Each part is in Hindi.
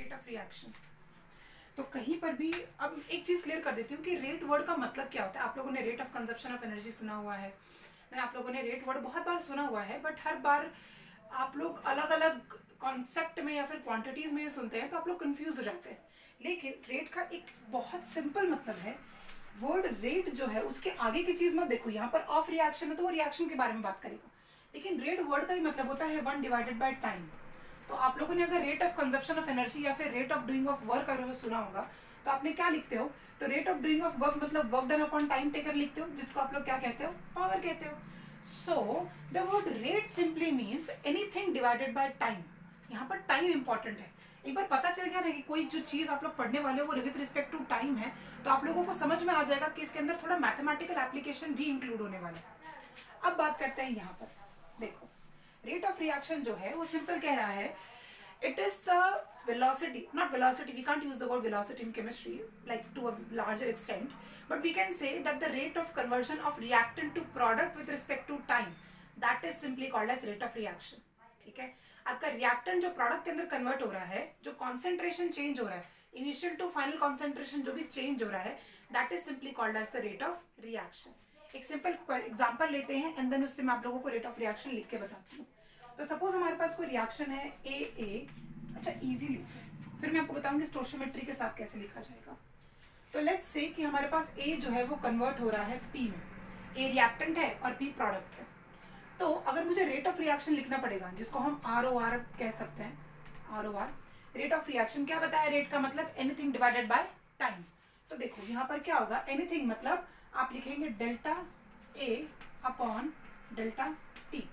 Rate of reaction. तो कहीं पर भी अब एक चीज क्लियर कर देती हूँ कि रेट वर्ड का मतलब क्या होता है। आप लोगों ने rate of consumption of energy सुना हुआ है, आप लोगों ने रेट वर्ड बहुत बार सुना हुआ है, बट हर बार आप लोग अलग अलग कॉन्सेप्ट में या फिर क्वांटिटीज में सुनते हैं तो आप लोग कंफ्यूज हो जाते हैं। लेकिन रेट का एक बहुत सिंपल मतलब है। वर्ड रेट जो है उसके आगे की चीज मत देखो। यहाँ पर ऑफ रिएक्शन है तो वो रिएक्शन के बारे में बात करेगा, लेकिन रेट वर्ड का ही मतलब होता है 1 डिवाइडेड बाय टाइम। तो आप लोगों ने अगर rate of consumption of energy या फिर rate of doing of work अगर सुना होगा तो आपने क्या लिखते हो, तो rate of doing of work मतलब work done upon time taken लिखते हो, जिसको आप लोग क्या कहते हो, पावर कहते हो। So the word rate simply means anything divided by time. यहाँ पर टाइम इंपॉर्टेंट है। एक बार पता चल गया ना कि कोई जो चीज आप लोग पढ़ने वाले हो वो विद रिस्पेक्ट टू टाइम है, तो आप लोगों को समझ में आ जाएगा कि इसके अंदर थोड़ा मैथमेटिकल एप्लीकेशन भी इंक्लूड होने वाला है। अब बात करते हैं यहाँ पर, देखो रेट ऑफ रिएक्शन जो है वो सिंपल कह रहा है, it is the velocity, not velocity, we can't use the word velocity in chemistry like to a larger extent, but we can say that the rate of conversion of reactant to product with respect to time, that is simply called as rate of reaction। ठीक है, आपका रिएक्टेंट जो प्रोडक्ट के अंदर कन्वर्ट हो रहा है, जो कॉन्सेंट्रेशन चेंज हो रहा है, इनिशियल टू फाइनल कॉन्सेंट्रेशन जो भी चेंज हो रहा है, that is simply called as the rate of reaction. एक सिंपल एग्जांपल लेते हैं एंड देन उससे मैं आप लोगों को रेट ऑफ रिएक्शन लिख के बताती हूँ। तो सपोज हमारे पास कोई रिएक्शन है ए, अच्छा इजी लिखते हैं, फिर मैं आपको बताऊंगी स्टोइचियोमेट्री के साथ कैसे लिखा जाएगा। तो लेट्स से कि हमारे पास ए जो है वो कन्वर्ट हो रहा है पी में, ए रिएक्टेंट है और पी प्रोडक्ट है। तो अगर मुझे रेट ऑफ रिएक्शन लिखना पड़ेगा, जिसको हम ROR कह सकते हैं, ROR रेट ऑफ रिएक्शन। क्या बताया रेट का मतलब, एनीथिंग डिवाइडेड बाय टाइम। तो देखो यहाँ पर क्या होगा, एनीथिंग मतलब आप लिखेंगे delta A upon delta T.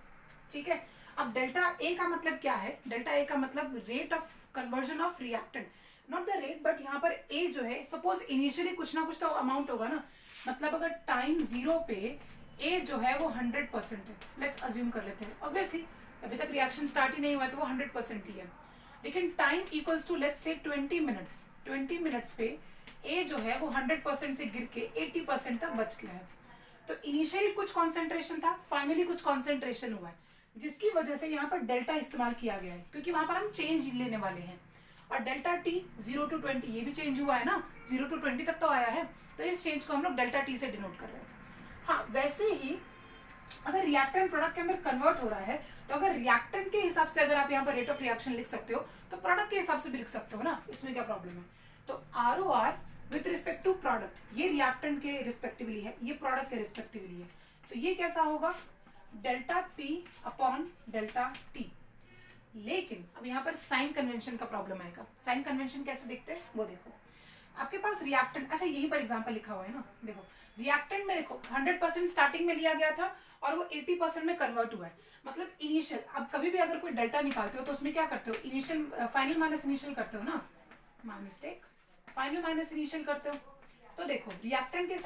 ठीक है, अब डेल्टा ए का मतलब क्या है, डेल्टा ए का मतलब rate of conversion of reactant, not the rate but यहाँ पर ए जो है, सपोज इनिशियली कुछ ना कुछ तो अमाउंट होगा ना, मतलब अगर टाइम 0 पे ए जो है वो 100% है, लेट्स अज्यूम कर लेते हैं। ऑब्वियसली अभी तक रिएक्शन स्टार्ट ही नहीं हुआ है तो वो 100% ही है, लेकिन time equals to let's say 20 minutes. 20 minutes पे ए जो है वो 100% से गिर के 80% तक बच गया है। तो इनिशियली कुछ कॉन्सेंट्रेशन था, फाइनली कुछ कॉन्सेंट्रेशन हुआ है, जिसकी वजह से यहाँ पर डेल्टा इस्तेमाल किया गया है, क्योंकि वहां पर हम चेंज लेने वाले हैं। और डेल्टा टी 0 to 20 ये भी चेंज हुआ है ना, 0 to 20 तक तो आया है, तो इस चेंज को हम लोग डेल्टा टी से डिनोट कर रहे हैं। हाँ, वैसे ही अगर रिएक्टेंट प्रोडक्ट के अंदर कन्वर्ट हो रहा है, तो अगर रिएक्टेंट के हिसाब से अगर आप यहाँ पर रेट ऑफ रिएक्शन लिख सकते हो, तो प्रोडक्ट के हिसाब से भी लिख सकते हो ना, इसमें क्या प्रॉब्लम है। तो ROR with respect to product, ये रिएक्टेंट के रिस्पेक्टिवली है, ये प्रोडक्ट के रिस्पेक्टिवली है, तो ये कैसा होगा, delta P upon delta T. लेकिन अब यहाँ पर साइन कन्वेंशन का प्रॉब्लम आएगा। साइन कन्वेंशन कैसे देखते हैं वो देखो, आपके पास रिएक्टेंट, अच्छा यहीं पर एग्जांपल लिखा हुआ है ना, देखो रिएक्टेंट में देखो 100% स्टार्टिंग में लिया गया था और वो 80% में कन्वर्ट हुआ है, मतलब इनिशियल। अब कभी भी अगर कोई डेल्टा निकालते हो तो उसमें क्या करते हो, इनिशियल फाइनल माइनस इनिशियल करते हो ना, my mistake, final minus initial करते हो। तो देखो रिएक्टेंट के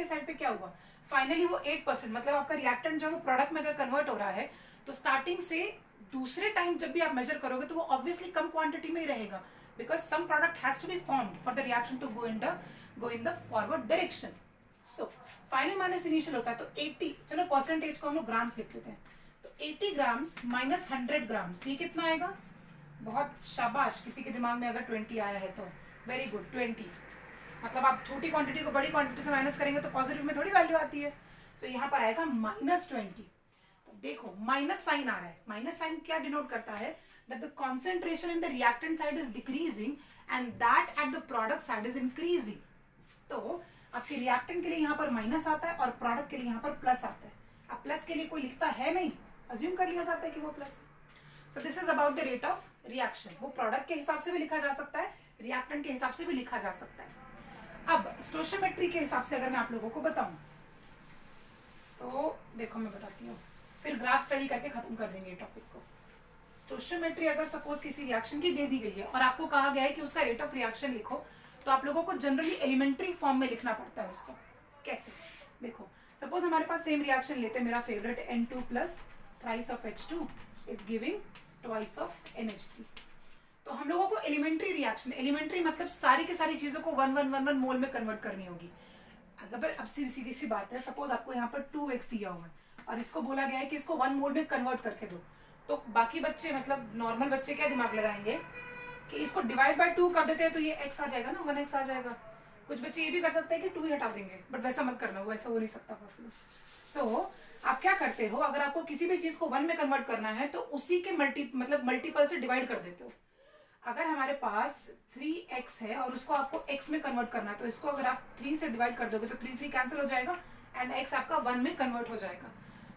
साइड पे क्या हुआ, फाइनली वो 8%, मतलब आपका रिएक्टेंट जो है प्रोडक्ट में अगर कन्वर्ट हो रहा है तो स्टार्टिंग से दूसरे टाइम जब भी आप मेजर करोगे तो वो ऑब्वियसली कम क्वांटिटी में ही रहेगा, because some product has to be formed for the reaction to go in the forward direction. So final minus initial होता है तो 80, चलो परसेंटेज को हम लोग ग्राम्स लिख लेते हैं, तो 80 ग्राम्स माइनस 100 ग्राम्स, ये कितना आएगा, बहुत शाबाश, किसी के दिमाग में अगर 20 आया है तो वेरी गुड, 20। मतलब आप छोटी क्वांटिटी को बड़ी क्वांटिटी से माइनस करेंगे तो पॉजिटिव में थोड़ी वैल्यू आती है, तो यहाँ पर आएगा -20। तो देखो माइनस साइन आ रहा है, माइनस साइन क्या डिनोट करता है, that the concentration in the reactant side is decreasing and that at the product side is increasing। तो आपके रिएक्टेंट के लिए यहाँ पर माइनस आता है और प्रोडक्ट के लिए यहाँ पर प्लस आता है। अब प्लस के लिए कोई लिखता है नहीं, अज्यूम कर लिया जाता है कि वो plus. So this is about the rate of reaction. वो प्रोडक्ट के हिसाब से भी लिखा जा सकता है, रिएक्टेंट के हिसाब से भी लिखा जा सकता है। अब स्टोइचियोमेट्री के हिसाब से अगर मैं आप लोगों को बताऊं तो देखो मैं बताती हूँ, फिर ग्राफ स्टडी करके खत्म कर देंगे टॉपिक को। स्टोइचियोमेट्री अगर सपोज किसी रिएक्शन की दे दी गई है और आपको कहा गया है कि उसका रेट ऑफ रिएक्शन लिखो, तो आप लोगों को जनरली एलिमेंट्री फॉर्म में लिखना पड़ता है उसको। कैसे, देखो सपोज हमारे पास सेम रिएक्शन लेते हैं, मेरा favourite N2 plus thrice of H2 is giving twice of NH3। तो हम लोगों को एलिमेंट्री रिएक्शन, एलिमेंट्री मतलब सारी की सारी चीजों को 1 मोल में कन्वर्ट करनी होगी। अगर अब सीधी सी बात है, सपोज आपको यहाँ पर 2x दिया हुआ है और इसको बोला गया है कि इसको 1 मोल में कन्वर्ट करके दो, तो बाकी बच्चे मतलब नॉर्मल बच्चे क्या दिमाग लगाएंगे कि इसको डिवाइड बाय 2 कर देते हैं तो ये x आ जाएगा ना, 1x आ जाएगा। कुछ बच्चे ये भी कर सकते हैं कि 2 ही हटा देंगे, बट वैसा मत करना, वैसा हो नहीं सकता पॉसिबल। सो आप क्या करते हो, अगर आपको किसी भी चीज को 1 में कन्वर्ट करना है तो उसी के मल्टीपल से डिवाइड कर देते हो। अगर हमारे पास 3x है और उसको आपको x में कन्वर्ट करना है तो इसको अगर आप 3 से डिवाइड कर दोगे तो 3 कैंसिल हो जाएगा एंड x आपका 1 में कन्वर्ट हो जाएगा।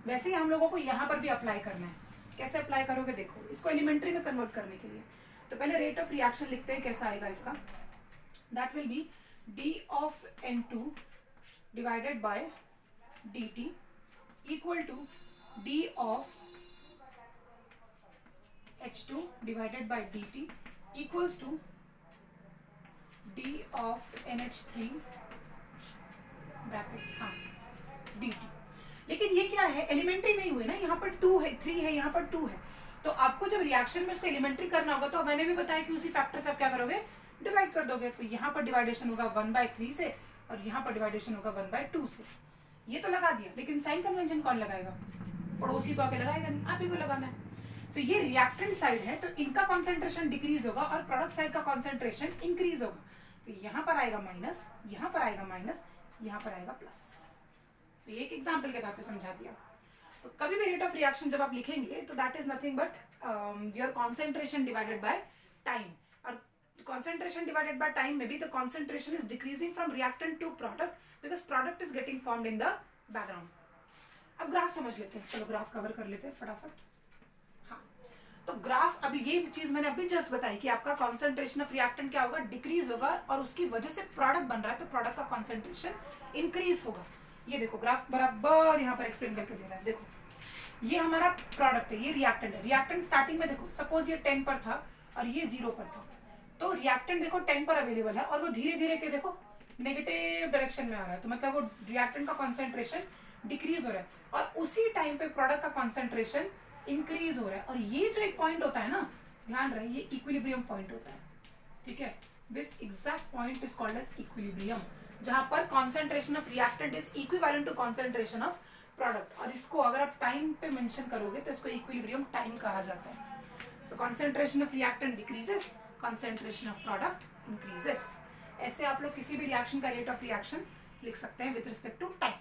वैसे ही हम लोगों को यहाँ पर भी अप्लाई करना है। कैसे अप्लाई करोगे, देखो इसको एलिमेंट्री में कन्वर्ट करने के लिए तो पहले रेट ऑफ रिएक्शन लिखते हैं, कैसा आएगा इसका। That will be d of n2 divided by dt equal to d of h2 divided by dt equals to d of NH3 brackets हाँ dt। लेकिन ये क्या है, एलिमेंट्री नहीं हुए ना, यहाँ पर 2 है, 3 है, यहाँ पर 2 है। तो आपको जब रिएक्शन में उसको एलिमेंट्री करना होगा तो मैंने भी बताया कि उसी फैक्टर से आप क्या करोगे, डिवाइड कर दोगे। तो यहाँ पर डिवाइडेशन होगा 1/3 से और यहाँ पर डिवाइडेशन होगा 1/2 से। ये तो लगा दिया, लेकिन साइन कन्वेंशन कौन लगाएगा, पड़ोसी तो आके लगाएगा नहीं, आप ही को लगाना है। सो ये रिएक्टेंट साइड है तो इनका कॉन्सेंट्रेशन डिक्रीज होगा और प्रोडक्ट साइड का कॉन्सेंट्रेशन इंक्रीज होगा। तो यहाँ पर आएगा माइनस, यहाँ पर आएगा माइनस, यहाँ पर आएगा प्लस। तो ये एक एग्जाम्पल के तौर पे समझा दिया। तो कभी भी रेट ऑफ रिएक्शन जब आप लिखेंगे तो that is nothing but your concentration divided by time. और कॉन्सेंट्रेशन डिवाइडेड बाय टाइम में भी the concentration is decreasing from reactant to product because product is getting formed in the background. अब ग्राफ समझ लेते हैं, चलो ग्राफ कवर कर लेते हैं फटाफट। तो ग्राफ, अभी ये चीज मैंने अभी जस्ट बताई कि आपका कॉन्सेंट्रेशन ऑफ रिएक्टेंट क्या होगा, डिक्रीज होगा और उसकी वजह से प्रोडक्ट बन रहा है तो प्रोडक्ट का कॉन्सेंट्रेशन इंक्रीज होगा। ये देखो ग्राफ बराबर यहाँ पर एक्सप्लेन करके दे रहा है। देखो ये हमारा प्रोडक्ट है, ये रिएक्टेंट है। रिएक्टेंट स्टार्टिंग में देखो सपोज ये 10 पर था और ये 0 पर था, तो रिएक्टेंट देखो 10 पर अवेलेबल है और वो धीरे धीरे के देखो नेगेटिव डायरेक्शन में आ रहा है, तो मतलब वो रिएक्टेंट का कॉन्सेंट्रेशन डिक्रीज हो रहा है और उसी टाइम पे प्रोडक्ट का कॉन्सेंट्रेशन इंक्रीज हो रहा है। और ये जो एक पॉइंट होता है ना, ध्यान रहे, ये इक्विलिब्रियम पॉइंट होता है, ठीक है। This exact point is called as equilibrium, जहां पर concentration of reactant is equivalent to concentration of product. और इसको अगर आप टाइम पे मेंशन करोगे तो इसको इक्विलिब्रियम टाइम कहा जाता है। सो concentration of reactant decreases, concentration of product increases. ऐसे आप लोग किसी भी रिएक्शन का रेट ऑफ रिएक्शन लिख सकते हैं विद रिस्पेक्ट टू टाइम।